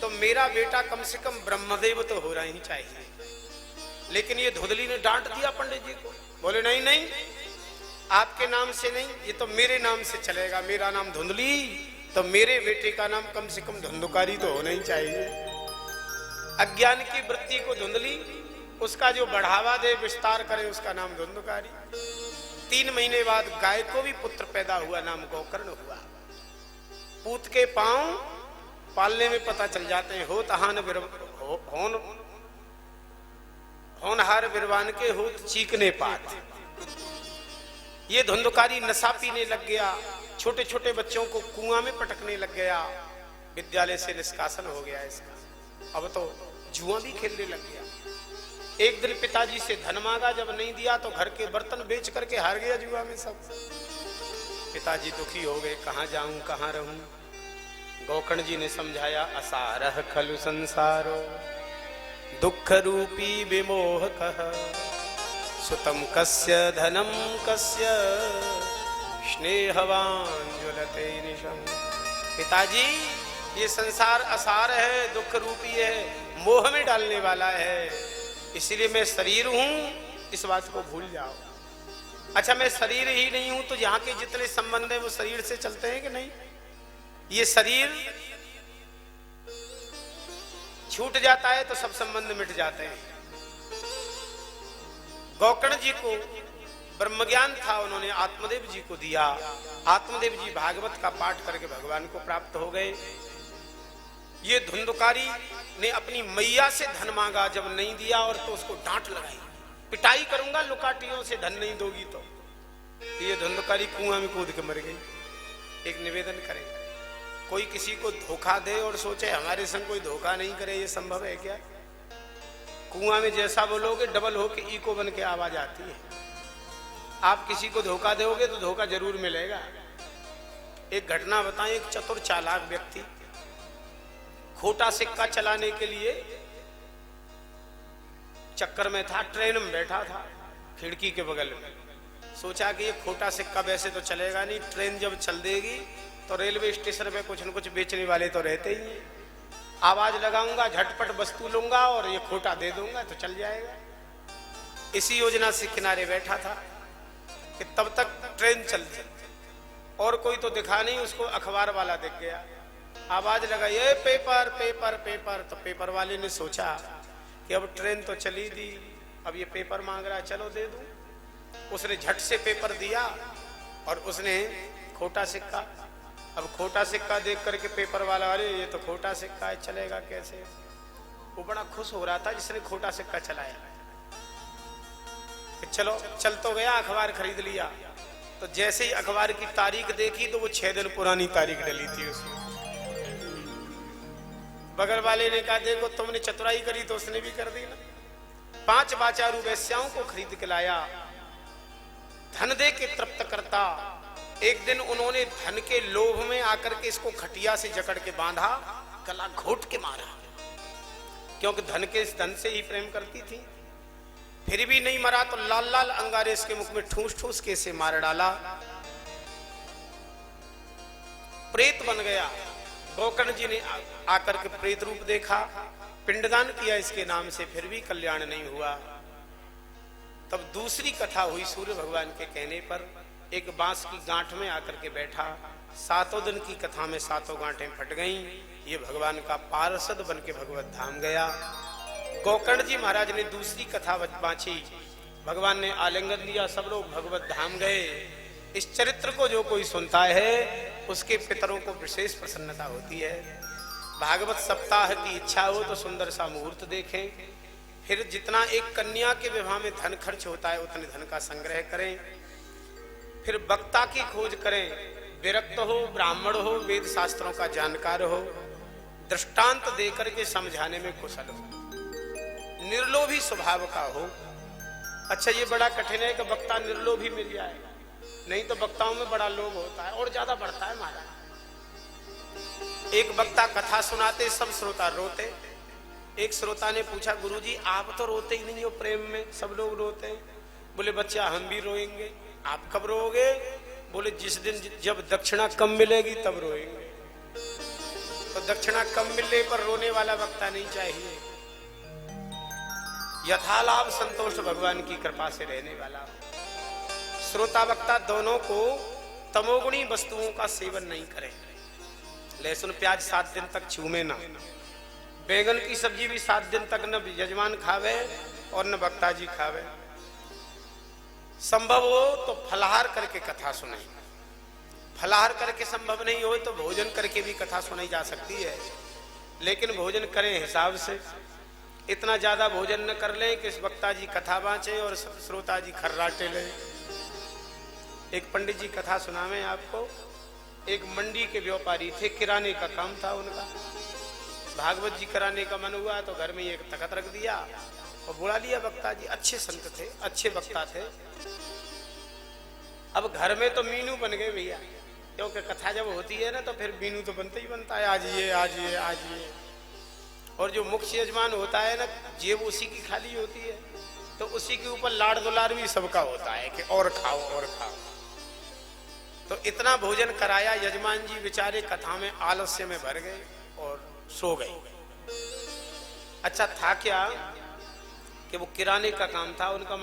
तो मेरा बेटा कम से कम ब्रह्मदेव तो हो रहा ही चाहिए। लेकिन ये धुंधली ने डांट दिया पंडित जी को, बोले नहीं नहीं, आपके नाम से नहीं, ये तो मेरे नाम से चलेगा। मेरा नाम धुंधली, तो मेरे बेटे का नाम कम से कम धुंधुकारी तो होना ही चाहिए। अज्ञान की वृत्ति को धुंधली, उसका जो बढ़ावा दे, विस्तार करे, उसका नाम धुंधुकारी। 3 महीने बाद गाय को भी पुत्र पैदा हुआ, नाम गोकर्ण हुआ। पूत के पांव पालने में पता चल जाते हैं, होनहार बिरवान के होत चीकने पात। ये धुंधकारी नशा पीने लग गया, छोटे छोटे बच्चों को कुआं में पटकने लग गया। विद्यालय से निष्कासन हो गया इसका। अब तो जुआ भी खेलने लग गया। एक दिन पिताजी से धन मांगा, जब नहीं दिया तो घर के बर्तन बेच करके हार गया जुआ में सब। पिताजी दुखी हो गए, कहां जाऊं कहां रहूं। गोकर्ण जी ने समझाया, असारह खलु संसारो दुख रूपी विमोह कह, सुतम कस्य धनम कस्य स्नेहवान ज्वलते निशम। पिताजी ये संसार असार है, दुख रूपी है, मोह में डालने वाला है, इसलिए मैं शरीर हूं, इस बात को भूल जाओ। अच्छा मैं शरीर ही नहीं हूं तो यहाँ के जितने संबंध है वो शरीर से चलते हैं कि नहीं? ये शरीर छूट जाता है तो सब संबंध मिट जाते हैं। गोकर्ण जी को ब्रह्म ज्ञान था, उन्होंने आत्मदेव जी को दिया। आत्मदेव जी भागवत का पाठ करके भगवान को प्राप्त हो गए। ये धुंधकारी ने अपनी मैया से धन मांगा, जब नहीं दिया और तो उसको डांट लगाई, पिटाई करूंगा लुकाटियों से धन नहीं दोगी तो। ये धुंधकारी कुआं में कूद के मर गई। एक निवेदन करें, कोई किसी को धोखा दे और सोचे हमारे संग कोई धोखा नहीं करे, ये संभव है क्या? कुआं में जैसा बोलोगे डबल होके इको बन के आवाज आती है। आप किसी को धोखा दोगे तो धोखा जरूर मिलेगा। एक घटना बताएं, एक चतुर चालाक व्यक्ति खोटा सिक्का चलाने के लिए चक्कर में था, ट्रेन में बैठा था खिड़की के बगल में। सोचा कि ये खोटा सिक्का वैसे तो चलेगा नहीं, ट्रेन जब चल देगी तो रेलवे स्टेशन पे कुछ न कुछ बेचने वाले तो रहते ही हैं, आवाज लगाऊंगा, झटपट वस्तु लूंगा और ये खोटा दे दूंगा तो चल जाएगा। इसी योजना से किनारे बैठा था कि तब तक ट्रेन चलती और कोई तो दिखा नहीं, उसको अखबार वाला दिख गया, आवाज लगाई, ये पेपर पेपर पेपर। तो पेपर वाले ने सोचा कि अब ट्रेन तो चली दी, अब ये पेपर मांग रहा है, चलो दे दूं। उसने झट से पेपर दिया और उसने खोटा सिक्का। अब खोटा सिक्का देख करके पेपर वाला, अरे ये तो खोटा सिक्का है, चलेगा कैसे? वो बड़ा खुश हो रहा था जिसने खोटा सिक्का चलाया। कि चलो चल तो गया, अखबार खरीद लिया। तो जैसे ही अखबार की तारीख देखी तो वो 6 दिन पुरानी तारीख डली थी उसमें। बगल वाले ने कहा देखो तुमने चतुराई करी तो उसने भी कर दी ना। 5 बाचारू वैश्याओं को खरीद के लाया, धन दे के तृप्त करता। एक दिन उन्होंने धन के लोभ में आकर के इसको खटिया से जकड़ के बांधा, गला घोट के मारा, क्योंकि धन से ही प्रेम करती थी। फिर भी नहीं मरा तो लाल लाल अंगारे इसके मुख में ठूस ठूस के इसे मार डाला, प्रेत बन गया। गोकर्ण जी ने आकर के प्रेत रूप देखा, पिंडदान किया इसके नाम से, फिर भी कल्याण नहीं हुआ। तब दूसरी कथा हुई सूर्य भगवान के कहने पर। एक बांस की गांठ में आकर के बैठा, 7 दिन की कथा में 7 गांठें फट गईं। ये भगवान का पार्षद बन के भगवत धाम गया। गोकर्ण जी महाराज ने दूसरी कथा बांची, भगवान ने आलिंगन दिया, सब लोग भगवत धाम गए। इस चरित्र को जो कोई सुनता है उसके पितरों को विशेष प्रसन्नता होती है। भागवत सप्ताह की इच्छा हो तो सुंदर सा मुहूर्त देखें, फिर जितना एक कन्या के विवाह में धन खर्च होता है उतने धन का संग्रह करें, फिर वक्ता की खोज करें, विरक्त हो, ब्राह्मण हो, वेद शास्त्रों का जानकार हो, दृष्टांत देकर के समझाने में कुशल हो, निर्लोभी स्वभाव का हो। अच्छा ये बड़ा कठिन है कि वक्ता निर्लोभी मिल जाए, नहीं तो वक्ताओं में बड़ा लोभ होता है और ज्यादा बढ़ता है महाराज। एक वक्ता कथा सुनाते सब श्रोता रोते। एक श्रोता ने पूछा गुरुजी आप तो रोते ही नहीं हो प्रेम में, सब लोग रोते हैं। बोले बच्चा हम भी रोएंगे। आप कब रोओगे? बोले जिस दिन जब दक्षिणा कम मिलेगी तब रोएंगे। तो दक्षिणा कम मिलने पर रोने वाला वक्ता नहीं चाहिए, यथालाभ संतोष भगवान की कृपा से रहने वाला। श्रोता वक्ता दोनों को तमोगुणी वस्तुओं का सेवन नहीं करें। लहसुन प्याज 7 दिन तक छूमे ना, बैगन की सब्जी भी 7 दिन तक न यजमान खावे और न वक्ता जी खावे। संभव हो तो फलाहार करके कथा सुने, फलाहार करके संभव नहीं हो तो भोजन करके भी कथा सुनाई जा सकती है, लेकिन भोजन करें हिसाब से। इतना ज्यादा भोजन न कर लें कि वक्ता जी कथा बाँचे और श्रोता जी खर्राटे लें। एक पंडित जी कथा सुनावे आपको। एक मंडी के व्यापारी थे, किराने का काम था उनका। भागवत जी कराने का मन हुआ तो घर में एक तखत रख दिया और बुला लिया वक्ता जी। अच्छे संत थे, अच्छे वक्ता थे। अब घर में तो मीनू बन गए भैया, क्योंकि कथा जब होती है ना तो फिर मीनू तो बनता ही बनता है, आज ये आज ये आज ये। और जो मुख्य यजमान होता है ना, जेब उसी की खाली होती है, तो उसी के ऊपर लाड़ दुलार भी सबका होता है कि और खाओ और खाओ। तो इतना भोजन कराया, यजमान जी बेचारे कथा में आलस्य में भर गए और सो गए। अच्छा था क्या कि वो किराने का काम था उनका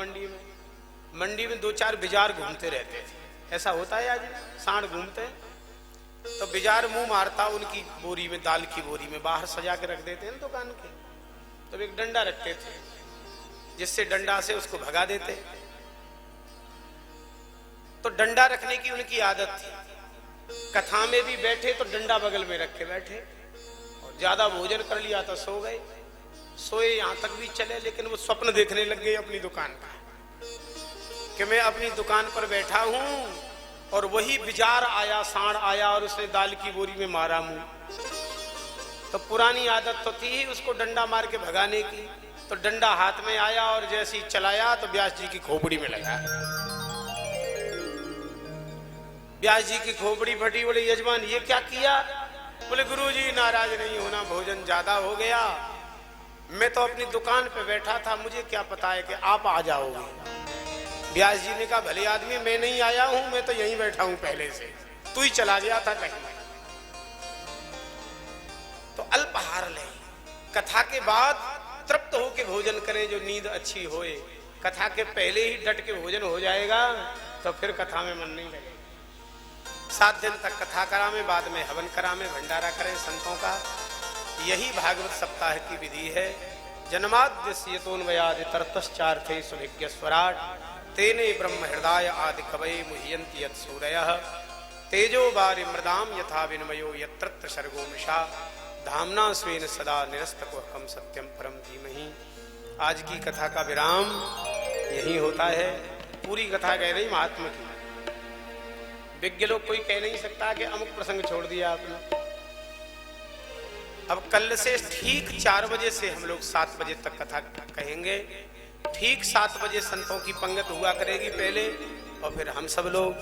मंडी में 2-4 बिजार घूमते रहते थे। ऐसा होता है आज सांड घूमते, तो बिजार मुंह मारता उनकी बोरी में, दाल की बोरी में बाहर सजा के रख देते हैं दुकान के। तो एक डंडा रखते थे जिससे डंडा से उसको भगा देते। तो डंडा रखने की उनकी आदत थी। कथा में भी बैठे तो डंडा बगल में रख के बैठे, और ज्यादा भोजन कर लिया तो सो गए। सोए यहां तक भी चले, लेकिन वो स्वप्न देखने लग गए अपनी दुकान का कि मैं अपनी दुकान पर बैठा हूं और वही बिजार आया, सांड आया और उसने दाल की बोरी में मारा मुंह। तो पुरानी आदत तो थी ही उसको डंडा मार के भगाने की। तो डंडा हाथ में आया और जैसे ही चलाया तो व्यास जी की खोपड़ी में लगा। व्यास जी की खोपड़ी फटी। बोले यजमान ये क्या किया? बोले गुरुजी नाराज नहीं होना, भोजन ज्यादा हो गया, मैं तो अपनी दुकान पे बैठा था, मुझे क्या पता है कि आप आ जाओगे। व्यास जी ने कहा भले आदमी, मैं नहीं आया हूं, मैं तो यहीं बैठा हूं पहले से, तू ही चला गया था कहीं। तो अल्पाहार ले, कथा के बाद तृप्त होके भोजन करें, जो नींद अच्छी होए। कथा के पहले ही डट के भोजन हो जाएगा तो फिर कथा में मन नहीं लगेगा। 7 दिन तक कथा करावे, बाद में हवन करावे, भंडारा करें संतों का। यही भागवत सप्ताह की विधि है। जन्माद्यस्य यतोन्वयादि तरतश्चार्थे सुभिज्ञ स्वराट तेने ब्रह्म हृदय आदि कवये मुह्यन्ति यत् सूरयः तेजो वारि मृदाम यथा विनिमयो यत्र सर्गो मृषा धाम्ना स्वेन सदा निरस्तकुहकं सत्यम परम धीमहि। आज की कथा का विराम यही होता है। पूरी कथा कह रही महात्मा की। विज्ञ लोग कोई कह नहीं सकता कि अमुक प्रसंग छोड़ दिया आपने। अब कल से ठीक 4 बजे से हम लोग 7 बजे तक कथा कहेंगे। ठीक 7 बजे संतों की पंगत हुआ करेगी पहले, और फिर हम सब लोग।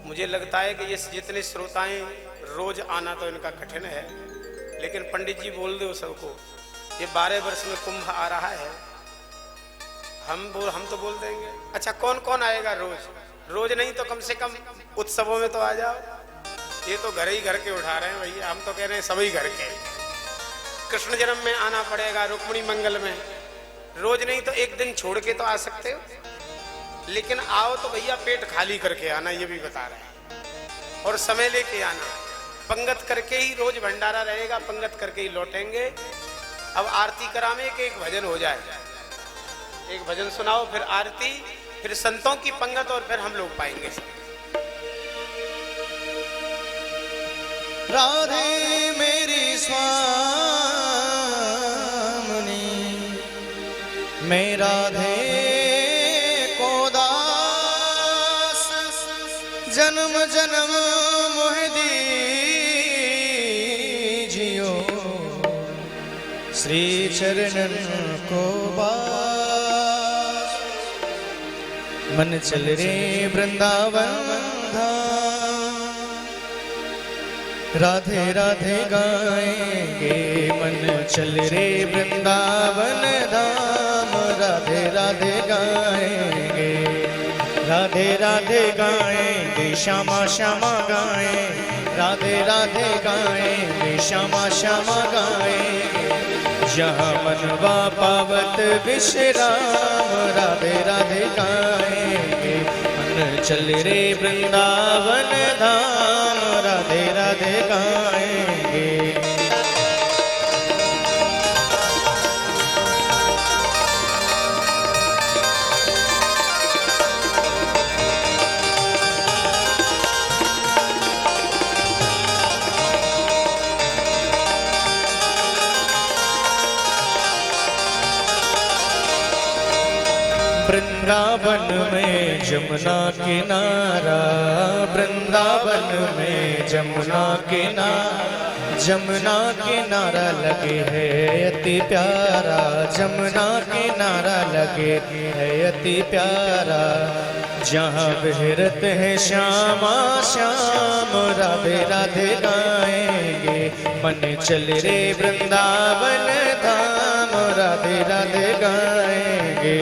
मुझे लगता है कि ये जितने श्रोताएं रोज आना तो इनका कठिन है, लेकिन पंडित जी बोल दो सबको, ये 12 वर्ष में कुंभ आ रहा है। हम तो बोल देंगे। अच्छा, कौन कौन आएगा रोज? रोज नहीं तो कम से कम उत्सवों में तो आ जाओ। ये तो घर ही घर के उठा रहे हैं भैया, हम तो कह रहे हैं सभी घर के। कृष्ण जन्म में आना पड़ेगा, रुक्मिणी मंगल में। रोज नहीं तो एक दिन छोड़ के तो आ सकते हो, लेकिन आओ तो भैया पेट खाली करके आना, ये भी बता रहे हैं। और समय लेके आना। पंगत करके ही रोज भंडारा रहेगा, पंगत करके ही लौटेंगे। अब आरती करावे के एक भजन हो जाए, एक भजन सुनाओ, फिर आरती, फिर संतों की पंगत, और फिर हम लोग पाएंगे। राधे मेरी स्वामिनी, मैं राधे को दास, जन्म जन्म मोह दीजियो, श्री चरणन को बास। मन चल रे वृंदावन धाम, राधे राधे गाएंगे, मन चल रे वृंदावन धाम। राधे राधे गाएंगे, राधे राधे गाएंगे, श्यामा श्यामा गाएं। राधे राधे गाएंगे, श्यामा श्यामा गाएंगे, जहाँ मनवा पावत विश्राम। राधे राधे गाएंगे, मन चल रे वृंदावन धाम। राधे राधे गाएंगे। वृंदावन में जमुना किनारा, वृंदावन में जमुना किनारा, जमुना किनारा लगे है अति प्यारा। जमुना किनारा लगे है अति प्यारा, जहाँ विहरत है श्यामा श्याम। राधे राधे गाएंगे, मन चल रे वृंदावन धाम। राधे राधे गाएंगे।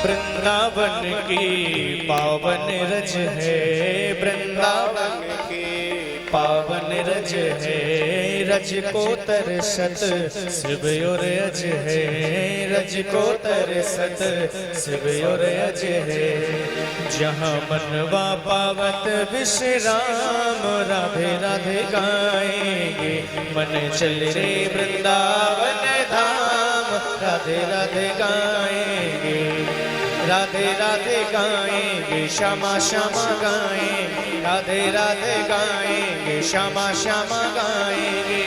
वृंदावन की पावन रज है, वृंदावन की पावन रज है। रज को तरसत शिव और अज है, रज को तरसत शिव और अज है। जहाँ मनवा पावत विश्राम। राधे राधे गाएंगे, मन चल रे वृंदावन धाम। राधे राधे गाएंगे, राधे राधे गाएंगे, श्यामा श्यामा गाएंगे। राधे राधे गाएंगे, श्यामा श्यामा गाएंगे,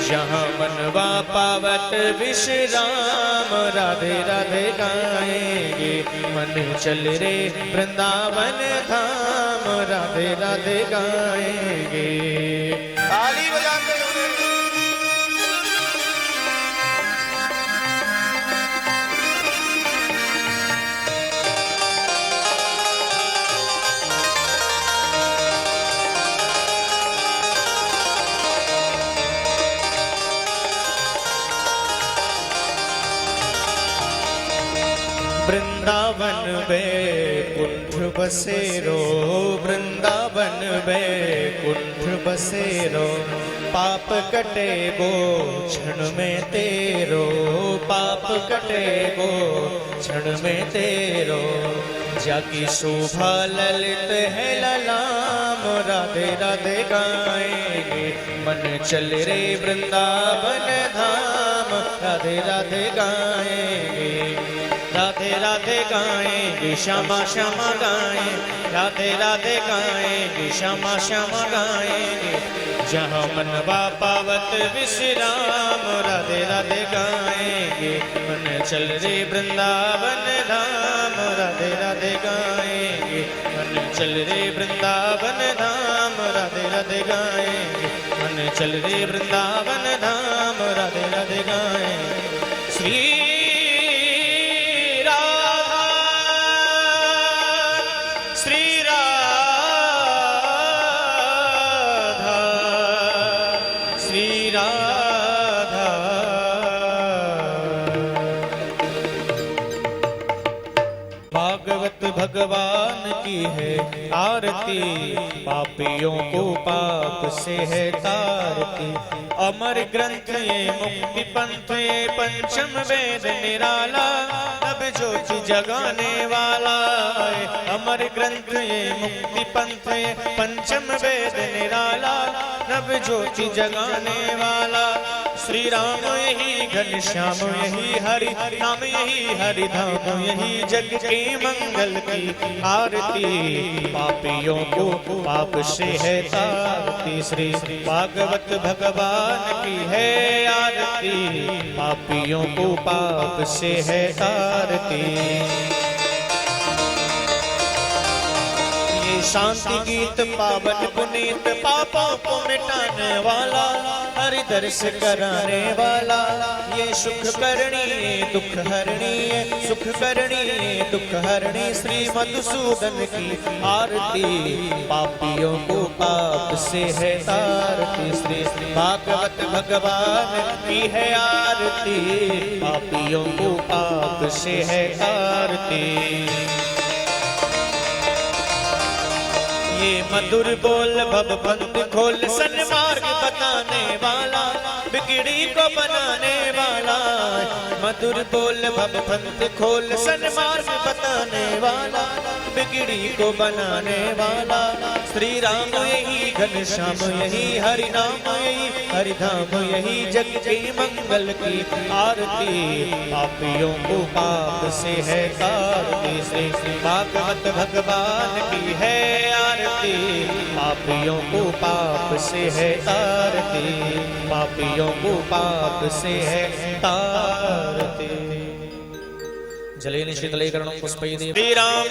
जहाँ मनवा पावत विश्राम। राधे राधे गाएंगे, मन चल रे वृंदावन धाम। राधे राधे गाएंगे। ताली बजाते हुए वृंदावन में कुंठ बसेरो, वृंदावन में कुंठ बसेरो। पाप कटे गो क्षण में तेरो, पाप कटे गो क्षण में तेरो। जाकी शोभा ललित है ललाम। राधे राधे गाएंगे, मन चल रे वृंदावन धाम। राधे राधे गाएंगे, राधे राधे गाएंगे श्यामा श्यामा गाएं, राधे राधे गाएंगे श्यामा श्यामा गाएंगे, जहाँ मनवा पावत विश्राम, राधे राधे गाएंगे, मन चल रे वृंदावन धाम, राधे राधे गाएंगे, मन चल रे वृंदावन धाम, राधे राधे गाएंगे, मन चल रे वृंदावन धाम, राधे राधे गाएंगे। श्री राधा श्री राधा श्री राधा। भागवत भगवान की है आरती, पापियों को पाप से है तारती, अमर ग्रंथ ये मुक्ति पंथ ये पंचम वेद निराला, अब ज्योति जगाने वाला है, अमर ग्रंथ ये मुक्ति पंथ ये पंचम वेद निराला, नव ज्योति जगाने वाला, श्री राम यही घनश्याम यही हरि नाम यही हरि धाम, यही जग के मंगल की आरती, पापियों को पाप से है तारती, श्री भागवत भगवान की है आरती, पापियों को पाप से है तारती। ये शांति गीत पावन पुनीत पापों को मिटाने वाला, हरि दर्श कराने वाला, ये सुख करणी दुख हरणी सुख करणी दुख हरणी, श्री मधुसूदन की आरती, पापियों को पाप से है तारती, श्री भागवत भगवान की है आरती, पापियों को पाप से है तारती। ये मधुर बोल भव बंद खोल सन्मार्ग बताने वाला, बिगड़ी को बनाने वाला, मधुर बोल भव बंद खोल सन्मार्ग बताने वाला, बिगड़ी को बनाने वाला, श्री राम यही घनश्याम यही हरि नाम यही हरि धाम, यही जग के मंगल की आरती, पापियों को पाप से है तारती, श्री भागवत भगवान की है आरती, पापियों को पाप से है तारती, पापियों को पाप से है तारती। जलेन शीतलीकरणं पुष्पैः श्री राम।